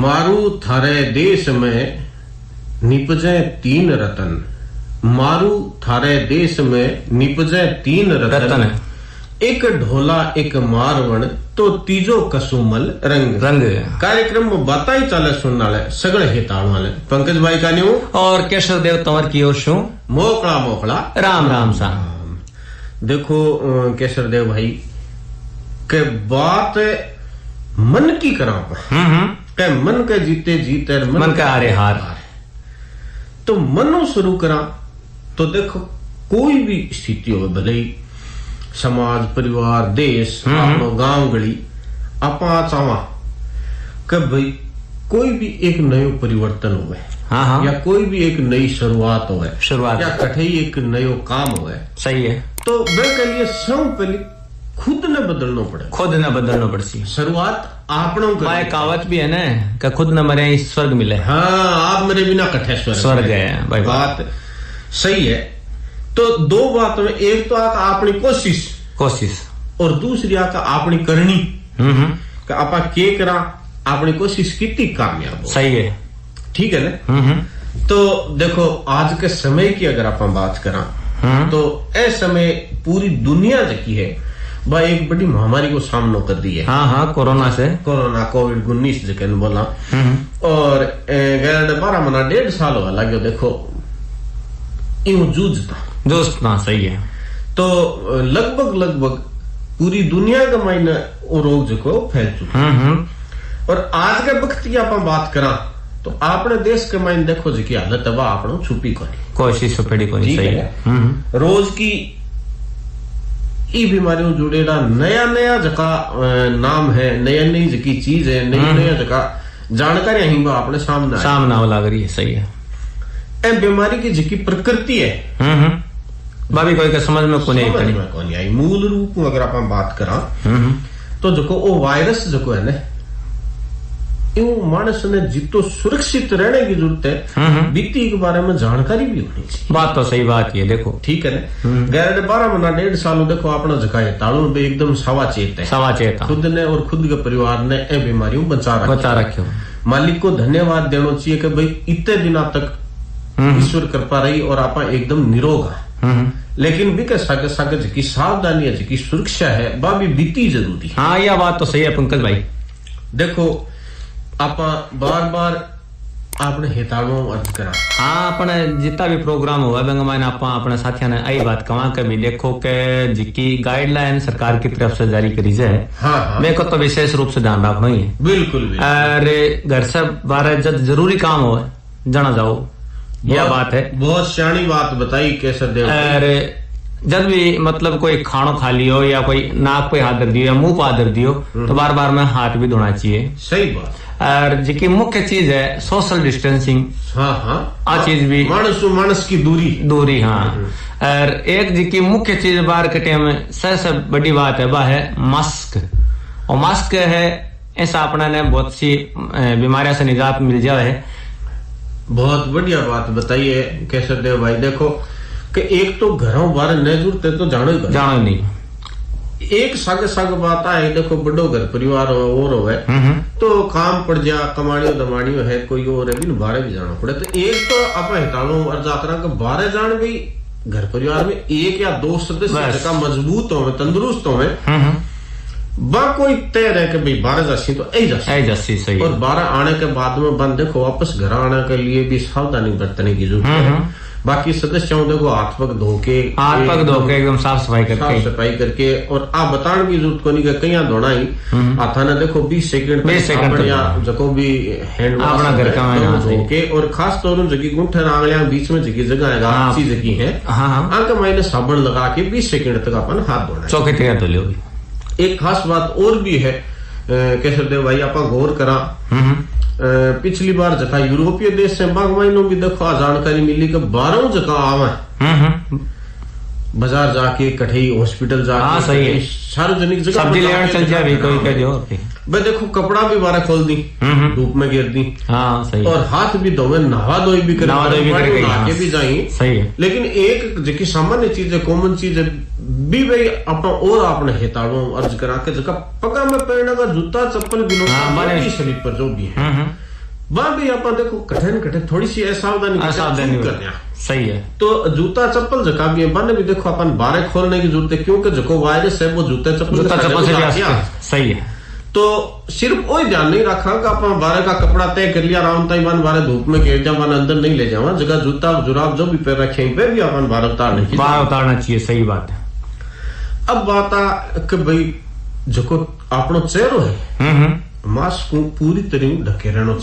मारू थारे देश में निपजे 3 रतन, मारू थारे देश में निपजे 3 रतन, एक ढोला एक मारवण तो तीजो कसुमल रंग रंग। कार्यक्रम में बाता ही चाले सुनने वाले सगळे हिताण वाले पंकज भाई का न्यू और केशव देव तंवर की ओर शू मोकड़ा मोकड़ा राम राम सा। देखो केशव देव भाई के बात मन की करा के मन के जीते जीते मन का हारे हार। तो मनो शुरू करा तो देखो कोई भी स्थिति हो भले ही समाज परिवार देश अपनो गांव गली आपा चावा कि भाई कोई भी एक नयो परिवर्तन हुए या कोई भी एक नई शुरुआत हुए या कठे एक नयो काम हुए। सही है। तो वे के लिए सब पहले खुद ने बदलना पड़े, खुद ने बदलना पड़ती। शुरुआत आपनों का कहावत भी है ना कि खुद न मरे स्वर्ग मिले। हाँ, आप मेरे बिना कठे स्वर्ग है भाई। बात सही है। तो दो बात में एक तो आका अपनी कोशिश और दूसरी आका अपनी करनी कि आपा के करा अपनी कोशिश कितनी कामयाब हो। सही है। ठीक है ना। तो देखो आज के समय की अगर आप बात करा तो ऐ समय पूरी दुनिया जकी है वह एक बड़ी महामारी को सामना कर दी है। हाँ, कोरोना से, कोरोना कोविड-19 जके बोला। और 12 साल हो लगे देखो यूं जूझता। सही है। तो लगभग पूरी दुनिया का मायने वो रोग जो फैल चुका। और आज के वक्त की आप बात करा तो अपने देश के मायने देखो जी की हालत है आप छुपी कोशिश सही है। रोज की ई बीमारियों जुड़ेला नया नया जका नाम है, नया नई जकी चीज है, नई नया जका जानकारी ही अपने सामने लग रही है। सही है। ए बीमारी की जकी प्रकृति है भाभी कोई का समझ में कोनी आई। मूल रूप में अगर आप बात करा तो जो वो वायरस जो है ना यूं मानस ने जितो सुरक्षित रहने की जरूरत है बीती के बारे में जानकारी भी होनी चाहिए। बात तो सही बात है। देखो ठीक है ना। 12 साल देखो अपना जगह तालू पे एकदम सवाचेत है खुद ने और खुद के परिवार ने ए बीमारियों बचा रखे। मालिक को धन्यवाद देना चाहिए कि भाई इतने दिनों तक ईश्वर कृपा रही और आप एकदम निरोग है। लेकिन भी की सावधानी है की सुरक्षा है वह भी बीती जरूरी है। हाँ, यह बात तो सही है पंकज भाई। देखो आप बार आपने हिताणु अर्ज करा। हाँ, अपने जितना भी प्रोग्राम हुआ मैंने अपने साथियों ने आई बात कहा कि भी देखो के जिकी गाइडलाइन सरकार की तरफ से जारी करी जाए। हाँ। मेरे को तो विशेष रूप से ध्यान रखना ही है। बिल्कुल। अरे घर से बाहर जब जरूरी काम हो जाना जाओ, यह बात है। बहुत सियानी बात बताई केसर देव। अरे जब भी मतलब कोई खानो खा लियो या कोई नाक पे हाथ दर्द दियो या मुंह पे हाथ दर्द दियो तो बार बार में हाथ भी धोना चाहिए। सही बात। और जी मुख्य चीज है सोशल डिस्टेंसिंग। हाँ, आ चीज भी मानस की दूरी। हाँ। और एक जी मुख्य चीज बाहर के टाइम में सबसे बड़ी बात है वह है मास्क। और मास्क है ऐसा अपना ने बहुत सी बीमारियों से निजात मिल जाए है। बहुत बढ़िया बात बताइए केशव देव भाई। देखो कि एक तो घरों बाहर न जुड़ते तो जानो नहीं। एक साग बात है। देखो बड़ो घर परिवार और हो तो काम पड़ जा कमाड़ियों दमाड़ियों है कोई और है बाहर भी जाना पड़े। तो एक तो आप हिताणु अर्जा करा बाहर जान भी घर परिवार में एक या दो सदस्य का मजबूत हो तंदुरुस्त हो बा कोई तय रहे कि भाई 12 जासी तो ऐ जासी सही। और 12 आने के बाद में बंद देखो वापस घर आने के लिए भी सावधानी बरतने की जरूरत है। बाकी सदस्यों देखो हाथ पग धो के एकदम साफ सफाई करके और आप बताने की जरूरत को नहीं कि कहीं धोना ही हाथा ने देखो 20 सेकंड या जो भी हैंड अपना घर का धो के और खास तौर पर जगह गुंठे आंगलियां बीच में जगह जगह है अच्छी जगह है आंख मायने साबुन लगा के 20 सेकंड तक अपन हाथ धोना चौके तैयार धो लियो। एक खास बात और भी है केशव देव भाई आप गौर करा पिछली बार जगह यूरोपीय देश से बागवाइनों भी देखो जानकारी मिली कि 12 जगह आवे बाजार जाके कठई हॉस्पिटल जाके सार्वजनिक जगह सब्जी लेने चल जाए कोई कह दियो भाई देखो कपड़ा भी बारह खोल दी धूप में गिर दी। हाँ, सही। और हाथ भी धोवे नहा धोई भी करे आगे भी जाए। सही है। लेकिन एक जो सामान्य चीज है कॉमन चीज है भी भाई अपना और आपने हिताड़ो अर्ज करा के जगह पगा में पहनने का जूता चप्पल भी शरीर पर जो भी है वहां भी अपन देखो कठिन थोड़ी सी असावधानी करना सही है। तो जूता चप्पल जका भी है बने भी देखो अपन बारे खोलने की जरूरत है, क्योंकि जो वायरस है वो जूता चप्पल से भी सही है। तो सिर्फ वही ध्यान नहीं रखा कि अपन बारे का कपड़ा तय कर लिया राउंड ताई मन बारे धूप में घेर जावा अंदर नहीं ले जावा, जगह जूता जुराब जो भी पैर रखे पे भी अपन बाहर उतारना चाहिए। सही बात है। अब बात आ कि भाई जो अपनो चेहरो है मास्क को पूरी तरह ढके रहना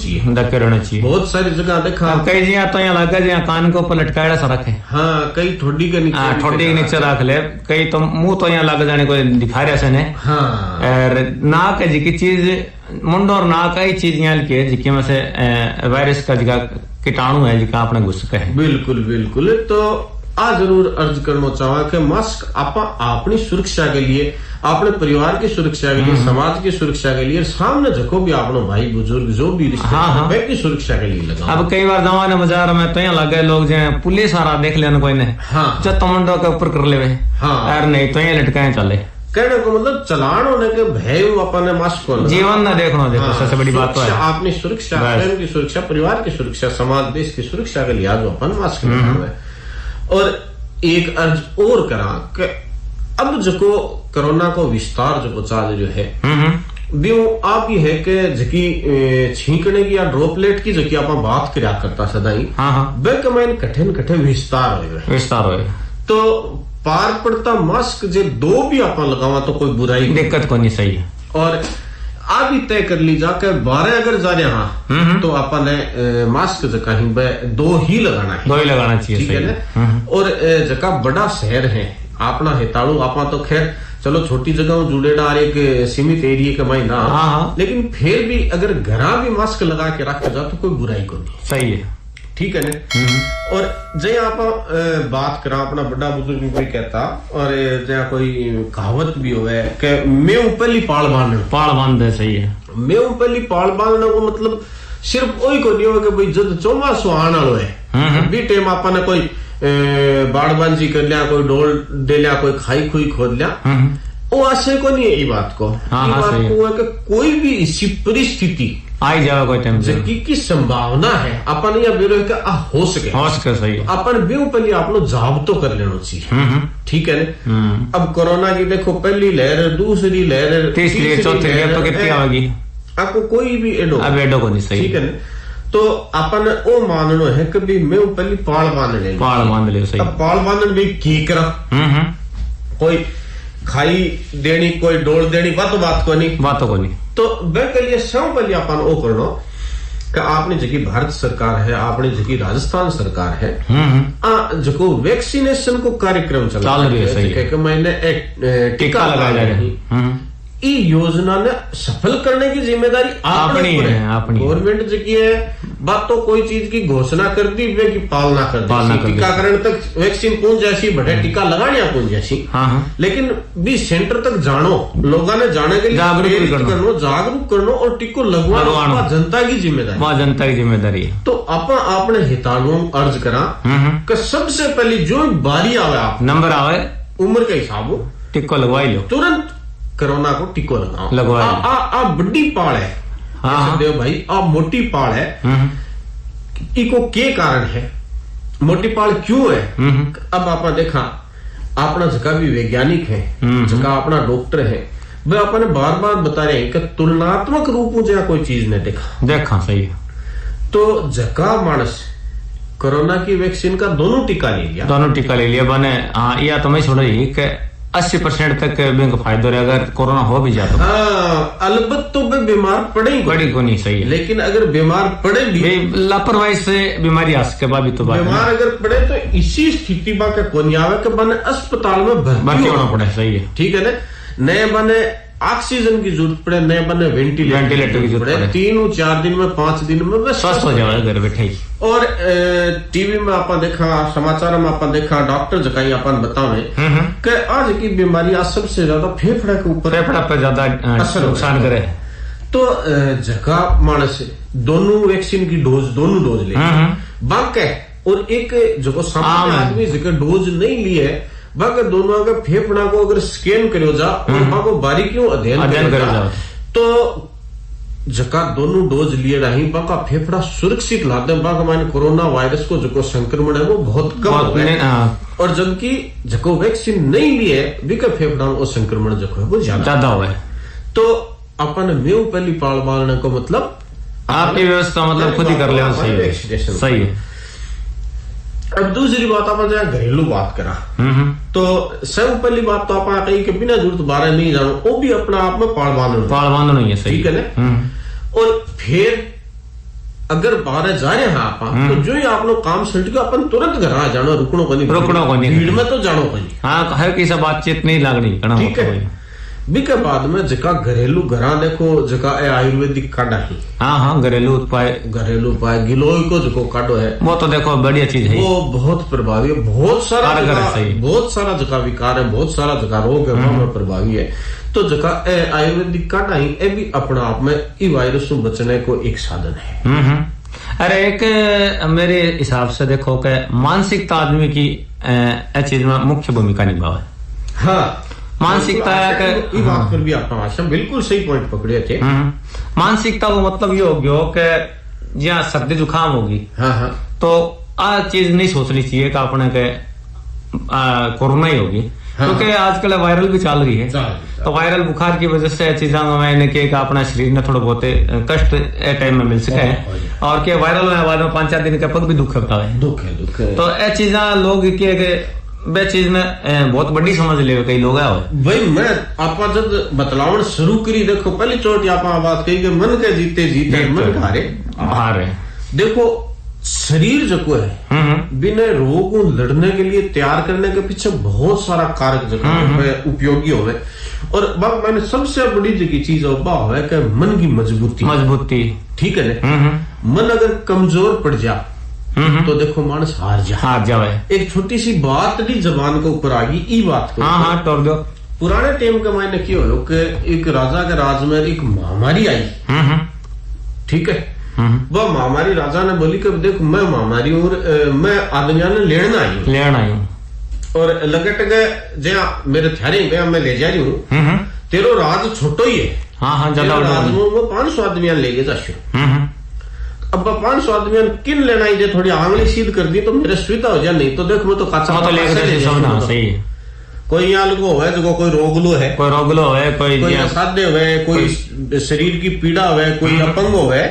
चाहिए। बहुत सारी जगह देखा कई जगह तो यहाँ लगा जहाँ कान के ऊपर लटकाया सा रखे, हाँ कई ठोडी के नीचे ठोडी के नीचे रख ले, कई तो मुंह तो यहाँ लग जाने को दिखा रहे से ने। हाँ और नाक है जी चीज मुंड और नाक ही चीज यहाँ के जिकी में से वायरस का जगह कीटाणु है जिका अपने घुस के है। बिल्कुल बिल्कुल। तो आ जरूर अर्ज करना चाहवा कि मास्क आपा अपनी सुरक्षा के लिए, अपने परिवार की सुरक्षा के लिए, समाज की सुरक्षा के लिए, सामने जको भी अपनो भाई बुजुर्ग जो भी रिश्तेदार की सुरक्षा के लिए लगा। अब कई बार जमाने बाजार में तो यहाँ लगे लोग जो पुलिस आ रहा देख लेना कोई ने, हाँ जो तमंडो के ऊपर कर ले, हाँ यार नहीं तो यहाँ लटकाए चले। कहने को मतलब चलान होने के भय अपने मास्क को जीवन न देखना देखो सबसे बड़ी बात तो है अपनी सुरक्षा, स्वयं की सुरक्षा, परिवार की सुरक्षा, समाज देश की सुरक्षा के लिए आज अपन मास्क लगाना है। और एक अर्ज और करा कि अब जो कोरोना को विस्तार जो चाल जो है वो आप ये है कि जकी छींकने की या ड्रॉपलेट की जकी आप बात करा करता सदाई, वे कमाइन कठिन विस्तार हो। तो पार पड़ता मास्क जे दो भी आप लगावा तो कोई बुराई दिक्कत को नहीं। सही है। और आप ही तय कर ली जाकर 12 अगर जा रहे हाँ तो अपन मास्क जका ही दो ही लगाना चाहिए, ठीक है ना। और जका बड़ा शहर है अपना हेताड़ू आपा तो खैर चलो छोटी जगह जुड़ेड़ा एक सीमित एरिया के माई ना, लेकिन फिर भी अगर घरा भी मास्क लगा के रख जा तो कोई बुराई को नहीं। सही है, ठीक है ना। और जय आप बात करा अपना बड़ा बुजुर्ग कोई कहता और जया कोई कहावत भी होवे कि मैं ऊपरली पाल बांध। सही है। मैं ऊपरली पाल बांधने को मतलब सिर्फ वही को नहीं हो कि भाई जब चौमासो आने वालो है भी टाइम आपने कोई बाड़बांजी कर लिया, कोई डोल दे लिया, कोई खाई खुई खोद लिया, वो आशय को नहीं है। ये बात को है कि कोई भी इसी परिस्थिति आई जाए कोई टाइम की संभावना है अपन या बेरो हो सके सही अपन भी पहले आप लोग जाब तो कर लेना चाहिए, ठीक है ना। अब कोरोना की देखो पहली लहर, दूसरी लहर, तीसरी, चौथी लहर तो कितनी आएगी आपको कोई भी एडो को नहीं। सही, ठीक है ना। तो अपन वो माननो है कि भी मैं पहले पाल बांध ले। सही। अब पाल बांधन भी की करा कोई खाई देनी, कोई डोल देनी, बात को नहीं। तो वे के लिए सब पहले अपन वो करना कि आपने जकी भारत सरकार है, आपने जकी राजस्थान सरकार है जो वैक्सीनेशन को कार्यक्रम चला रही है कि मैंने एक टीका लगाया जा रहा है। ई योजना ने सफल करने की जिम्मेदारी अपनी है। गवर्नमेंट जकी है बात तो कोई चीज की घोषणा कर दी वे की पालना कर दी, टीकाकरण तक वैक्सीन पहुंच जैसी बढ़े, टीका लगाने पहुंच जैसी, लेकिन भी सेंटर तक जानो, लोगों ने जाने के लिए जागरूक करना और टीको लगवाना जनता की जिम्मेदारी है। तो आपने हितानु अर्ज करा कि सबसे पहले जो बारी आवे, आप नंबर आवे, उम्र के हिसाब टिक्को लगवाई लो, तुरंत कोरोना को टिको लगाओ। आ बड़ी पाल है देव भाई, आ मोटी पाल है, इको के कारण है, मोटी पाल क्यों है। अब आपने देखा अपना जगह भी वैज्ञानिक है, जगह अपना डॉक्टर है, वे अपने बार बार बता रहे हैं कि तुलनात्मक रूप में कोई चीज ने देखा। सही है। तो जगह मानस कोरोना की वैक्सीन का दोनों टीका ले लिया बने। हाँ, या तो मैं छोड़ रही कि 80% तक बैंक फायदा रहे अगर कोरोना हो भी जाता। अलबत्त तो बीमार पड़ी को नहीं। सही है। लेकिन अगर बीमार पड़े भी लापरवाही से बीमारी आ सके बाबी तो बीमार अगर पड़े तो इसी स्थिति बाके कौन आवे कि बने अस्पताल में भर्ती होना पड़े। सही है, ठीक है ना। नए बने ऑक्सीजन की जरूरत पड़े, नए बने वेंटिलेटर की जरूरत पड़े, 3-4 दिन में 5 दिन में वे स्वस्थ हो जाए घर बैठे। और टीवी में अपन देखा, समाचार में अपन देखा, डॉक्टर जकाई अपन बतावे कि आज की बीमारी आज सबसे ज्यादा फेफड़ा के ऊपर, फेफड़ा पर ज्यादा नुकसान करे। तो जगह मानस दोनों वैक्सीन की दोनों डोज ले बाकी, और एक जो सामान्य आदमी जगह डोज नहीं लिए बाकी दोनों का फेफड़ा को अगर स्कैन करो जा और को बारीकियों अध्ययन करो जा तो जका दोनों डोज लिए रही बाका फेफड़ा सुरक्षित लाते बाका माने कोरोना वायरस को जो संक्रमण है वो बहुत कम है। और जबकि जको वैक्सीन नहीं लिए बिका फेफड़ा वो संक्रमण जो है वो ज्यादा हुआ है। तो अपन मेव पहली पाल बालने को मतलब आपकी व्यवस्था मतलब खुद ही कर ले, सही है। अब दूसरी बात आप घरेलू बात करा तो सब पहली बात तो आप कही कि बिना जरूरत बारे नहीं जानो वो भी अपना आप में पाल बांधना ही है, सही है ना। और फिर अगर बाहर जा रहे हैं आप तो जो ही आप लोग काम सल्ट के अपन तुरंत घर आ जानो, रुकनो को नहीं, भीड़ में तो जानो को नहीं। हाँ, हर किसी बातचीत नहीं लगनी, ठीक है। बिके बाद में जका घरेलू घरा देखो जका आयुर्वेदिक काढ़ा ही, हाँ घरेलू उपाय गिलोय को जो काढ़ो है वो तो देखो बढ़िया चीज है, वो बहुत प्रभावी है, बहुत सारा जका विकार है, बहुत सारा जका रोग है वो प्रभावी है। तो जका आयुर्वेदिक काढ़ा ही ये भी अपना आप में इस वायरस से बचने को एक साधन है। अरे एक मेरे हिसाब से देखो कि मानसिकता आदमी की चीज में मुख्य भूमिका निभावे। हाँ, मानसिकता की बात पर भी आपका भाषा बिल्कुल सही पॉइंट पकड़े थे। मानसिकता को मतलब ये हो गया कि जहाँ सर्दी जुकाम होगी तो आ चीज नहीं सोचनी चाहिए कि अपने के कोरोना ही होगी, क्योंकि आजकल वायरल भी चल रही है। तो वायरल बुखार की वजह से चीजा मैंने कि अपना शरीर में थोड़ा बहुत कष्ट टाइम में मिल सके है, और के वायरल होने बाद में 5-4 दिन के पग भी दुख होता है। दुख है। तो ये चीजा लोग वे चीज में बहुत बड़ी समझ ले कई लोग भाई। मैं आप जब बतलावन शुरू करी देखो पहली चोट आप बात कही कि मन के जीते मन हारे। देखो शरीर जो है बिना रोग को लड़ने के लिए तैयार करने के पीछे बहुत सारा कारक जो उपयोगी हो गए। और मैंने सबसे बड़ी जो चीज है कि मन की मजबूती, ठीक है ना। मन अगर कमजोर पड़ जा तो देखो मानस हार जावे। एक छोटी सी बात भी जबान के ऊपर आ गई ई बात को। हाँ टोर दो। पुराने टाइम के मैंने क्यों हो कि एक राजा के राज में एक महामारी आई, ठीक है। वह महामारी राजा ने बोली कि देखो मैं महामारी और मैं आदमिया ने लेना आई हूँ और लगट गए जया मेरे थारे गया मैं ले जा रही हूँ, तेरो राज छोटो ही है। हाँ राज में 500 आदमिया ले जा। अब 500 आदमी किन लेना ही दे थोड़ी आंगली सीध कर दी तो मेरे सुविधा हो जाए, नहीं तो देखो मैं तो काचा तो लेकर सही है। कोई यहाँ लोगो है जो कोई रोगलो है, कोई असाध्य है, कोई शरीर की पीड़ा है, कोई अपंग है।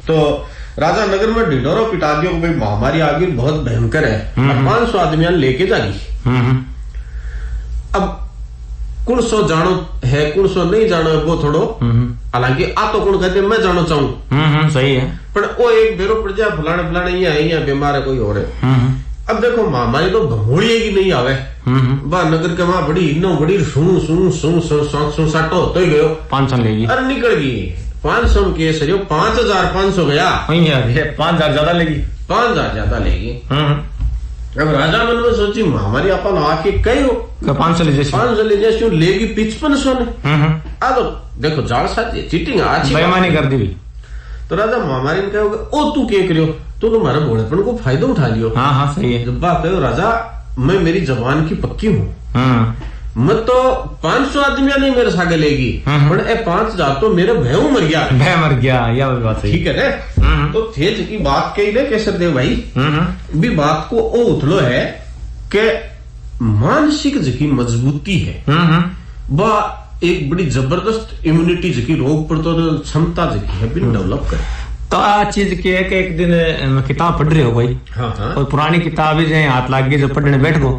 तो राजा नगर में ढिढोरो पिटा दियो भाई महामारी आ गई बहुत भयंकर है, 500 आदमी लेके जागी। अब कुण सो जानो है कुण सो नहीं जानो है वो थोड़ो, हालांकि आ तो कुण कहते मैं जानो चाहूं, सही है। पर वो एक बेरो पड़ जाए फलाने यहाँ बीमार है कोई और है। अब देखो महामारी तो भमोड़िए की नहीं आवे, बा नगर के वहां बड़ी इनो बड़ी सू साटो तो ही गयो 500 लेगी। अरे निकल गई 500 के सरियो 5500 गया, 5000 ज्यादा लेगी, 5000 ज्यादा लेगी। अब राजा मन में सोची महामारी अपन आके कई 500 ले जैसे लेगी 5500 ने। आ तो देखो जाल साथी चीटिंग आज बेईमानी कर दी। तो राजा महामारी ने कहा ओ तू क्या करियो, तू तुम्हारे भोलेपन को फायदा उठा लियो। हाँ सही है। जब बात कहो राजा मैं मेरी जबान की पक्की हूँ, मैं तो 500 आदमिया नहीं मेरे सागे लेगी, पर 5000 तो मेरे भय मर गया या बात ठीक है ना। तो थे की बात कही ना कैसे देव भाई भी बात को ओ उथलो है कि मानसिक जकी मजबूती है वह एक बड़ी जबरदस्त इम्यूनिटी जकी रोग प्रतिरोधक क्षमता जकी है भी डेवलप करे। तो आ चीज की है कि एक दिन मैं किताब पढ़ रही हो भाई, और पुरानी किताब ही जो हाथ लाग गई जो पढ़ने बैठ गो।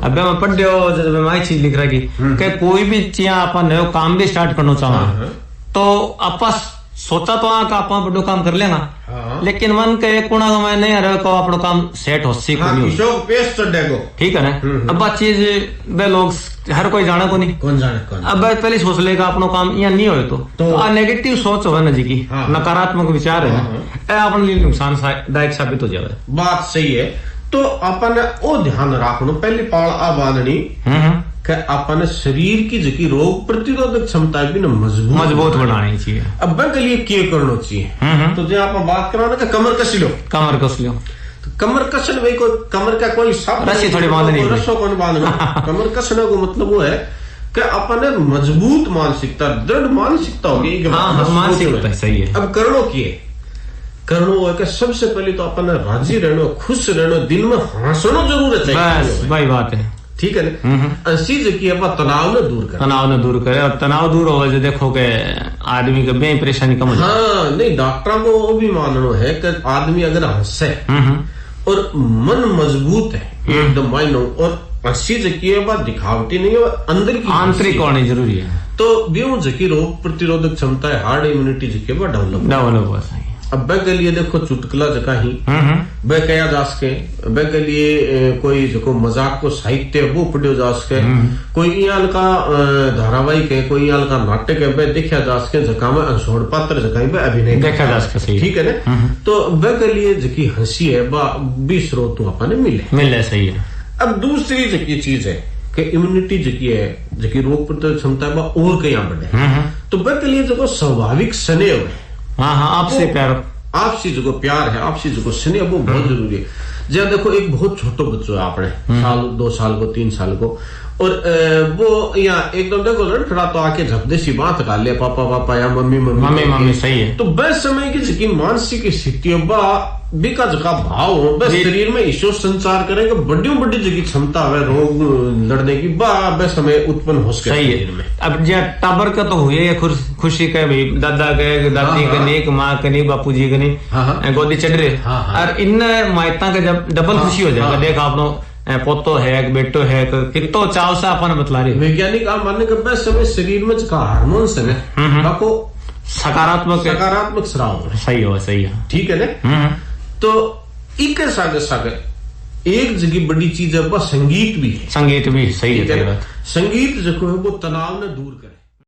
अब मैं पढ़ रही हो जब मैं चीज लिख रही कि कोई भी चीज अपन नयो काम भी स्टार्ट करना चाहो तो आपस सोचा तो का आप बड़ो काम कर लेना, लेकिन मन के कोना में नहीं रहे को अपनो काम सेट हो सी ठीक है ना। अब बात चीज वे लोग हर कोई जाने को नहीं, कौन जाने अब पहले सोच लेगा अपनो काम यहाँ नहीं हो तो नेगेटिव सोच हो ना जी की, नकारात्मक विचार है ना अपने लिए नुकसानदायक साबित हो जाए। बात सही है। तो अपन ओ ध्यान रखना पहली पाल आ बांधनी कि अपन शरीर की जकी रोग प्रतिरोधक क्षमता भी ना मजबूत बनानी चाहिए। अब बैंक लिए क्या करना चाहिए, तो जो आप बात करा ना कमर कस लो, तो कमर कसन भाई कोई कमर का कोई सब रस्सी थोड़ी बांधनी, रस्सों को बांधना। कमर कसने को मतलब वो है कि अपन मजबूत मानसिकता, दृढ़ मानसिकता होगी। मानसिकता सही है। अब करणो की है, करणो है कि सबसे पहले तो अपन राजी रहना, खुश रहना, दिल में हंसना जरूर है, बस वही बात है। ठीक है ना। चीज की अपन तनाव न दूर करे, तनाव न दूर करे, और तनाव दूर हो जो देखो के आदमी के बे परेशानी कम हो जाए। हाँ नहीं, डॉक्टरों को वो भी मानना है कि आदमी अगर हंसे और मन मजबूत है एकदम माइंड, और हंसी जकी है बात दिखावटी नहीं है, अंदर की आंतरिक होनी जरूरी है। तो बेऊ जकी रोग प्रतिरोधक क्षमता है, हार्ड इम्यूनिटी जकी है डेवलप। अब बे के लिए देखो चुटकुला जका ही बे कया जा सके, बे के लिए कोई जो मजाक को साहित्य वो पढ़ियो जा सके, कोई इयाल का धारावाहिक है, कोई इयाल का नाटक है, बे देखा जा सके, जका में अंशोड़ पात्र जका बे अभिनय देखा जा सके। ठीक है ना। तो बे के लिए जकी हंसी है बा भी स्रोत अपन मिले सही है। अब दूसरी जकी चीज है कि इम्यूनिटी जकी है, जकी रोग प्रतिरोधक क्षमता है और कहीं बढ़े, तो बे के लिए जो स्वाभाविक स्नेह है, आपसे प्यार, आपसी जो प्यार है, आपसी जो स्नेह, वो बहुत जरूरी है। जब देखो एक बहुत छोटो बच्चो है आपने, साल 2 साल को 3 साल को, और वो यहाँ एकदम देखो थोड़ा तो आके झपदे सी बात कर ले, पापा पापा या मम्मी मम्मी सही है। तो बस समय की जकी मानसिक स्थिति बिका जका भाव हो, बस शरीर में ईश्वर संचार करेंगे, बड़ी बड़ी जगी क्षमता है रोग लड़ने की, बस समय उत्पन्न हो सके शरीर में। अब जहाँ टाबर का तो हुए खुशी के भाई, दादा के दादी के नहीं, माँ के नहीं, बापू जी के नहीं, गोदी चढ़ रहे, और इन मायता के जब डबल खुशी हो जाएगा। देख आप पोतो है, बेटो है, कितो चाव से अपन बतला रहे। वैज्ञानिक आप मानने के बस समय शरीर में जका हार्मोन्स है ना, सकारात्मक स्राव सही है। ठीक है ना। तो एक सागे एक जगह बड़ी चीज है, संगीत भी है। संगीत भी सही है। संगीत जो है वो तनाव ने दूर करे।